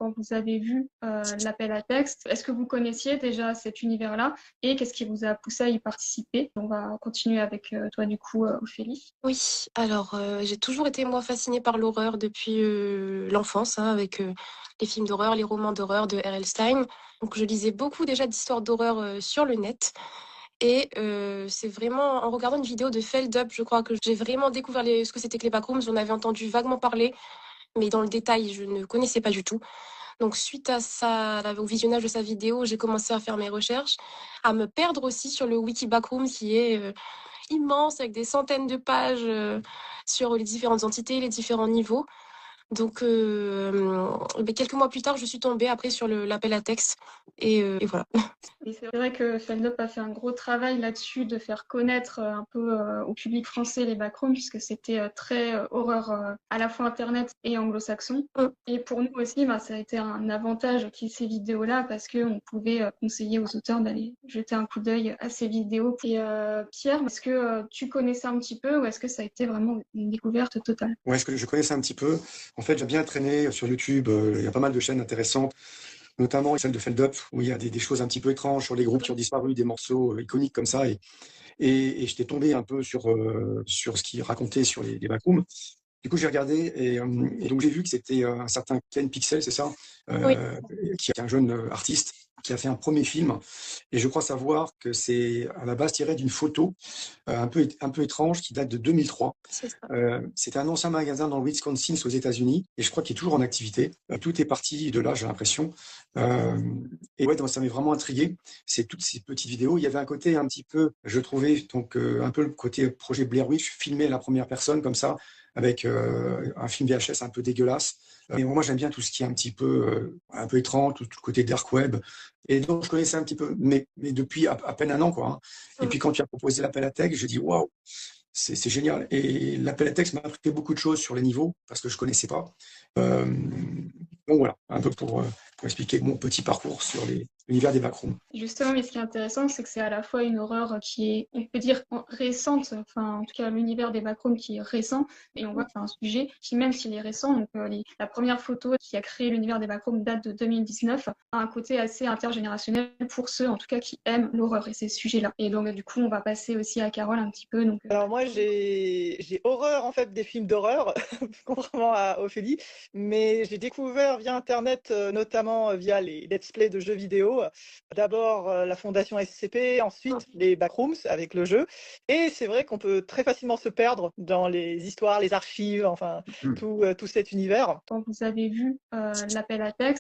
quand vous avez vu l'appel à texte, est-ce que vous connaissiez déjà cet univers-là et qu'est-ce qui vous a poussé à y participer? On va continuer avec toi du coup, Ophélie. Oui, alors j'ai toujours été moi fascinée par l'horreur depuis l'enfance, hein, avec les films d'horreur, les romans d'horreur de R.L. Stein. Donc je lisais beaucoup déjà d'histoires d'horreur sur le net. Et c'est vraiment en regardant une vidéo de Feld Up, je crois que j'ai vraiment découvert ce que c'était que les backrooms. J'en avais entendu vaguement parler, mais dans le détail, je ne connaissais pas du tout. Donc suite à ça, au visionnage de sa vidéo, j'ai commencé à faire mes recherches, à me perdre aussi sur le wiki Backrooms qui est immense avec des centaines de pages sur les différentes entités, les différents niveaux. Donc, mais quelques mois plus tard, je suis tombée après sur l'appel à texte et voilà. Et c'est vrai que Feldup a fait un gros travail là-dessus de faire connaître un peu au public français les backrooms, puisque c'était très horreur à la fois internet et anglo-saxon. Mm. Et pour nous aussi, bah, ça a été un avantage qu'il y ait ces vidéos-là, parce qu'on pouvait conseiller aux auteurs d'aller jeter un coup d'œil à ces vidéos. Et Pierre, est-ce que tu connaissais un petit peu ou est-ce que ça a été vraiment une découverte totale? Ouais, je connaissais un petit peu. En fait, j'ai bien traîné sur YouTube. Il y a pas mal de chaînes intéressantes, notamment celle de Feldup, où il y a des choses un petit peu étranges sur les groupes qui ont disparu, des morceaux iconiques comme ça. Et j'étais tombé un peu sur ce qu'il racontait sur les backrooms. Du coup, j'ai regardé et donc j'ai vu que c'était un certain Ken Pixel, c'est ça, Oui, qui est un jeune artiste qui a fait un premier film. Et je crois savoir que c'est à la base tiré d'une photo un peu étrange qui date de 2003. c'est ça. C'était un ancien magasin dans le Wisconsin aux États-Unis et je crois qu'il est toujours en activité. Tout est parti de là, j'ai l'impression. Et ouais, donc ça m'est vraiment intrigué. C'est toutes ces petites vidéos. Il y avait un côté un petit peu, je trouvais, donc un peu le côté projet Blair Witch, filmé à la première personne comme ça, avec un film VHS un peu dégueulasse. Et moi, j'aime bien tout ce qui est un peu étrange, tout le côté dark web. Et donc, je connaissais un petit peu, mais depuis à peine un an, quoi. Hein. Et Mm. puis, quand tu as proposé l'appel à texte, je dis waouh, c'est génial. Et l'appel à texte m'a appris beaucoup de choses sur les niveaux parce que je connaissais pas. Euh, donc voilà, un peu pour expliquer mon petit parcours sur l'univers des backrooms. Justement, mais ce qui est intéressant, c'est que c'est à la fois une horreur qui est, on peut dire, récente, enfin, en tout cas, l'univers des backrooms qui est récent, et on voit que c'est un sujet qui, même s'il est récent, donc la première photo qui a créé l'univers des backrooms date de 2019, a un côté assez intergénérationnel pour ceux, en tout cas, qui aiment l'horreur et ces sujets-là. Et donc, du coup, on va passer aussi à Carole un petit peu. Donc, Alors moi, j'ai horreur en fait des films d'horreur, contrairement à Ophélie, mais j'ai découvert via Internet, notamment via les let's play de jeux vidéo, d'abord la fondation SCP, ensuite les backrooms avec le jeu, et c'est vrai qu'on peut très facilement se perdre dans les histoires, les archives, enfin Mm. tout cet univers. quand vous avez vu l'appel à texte,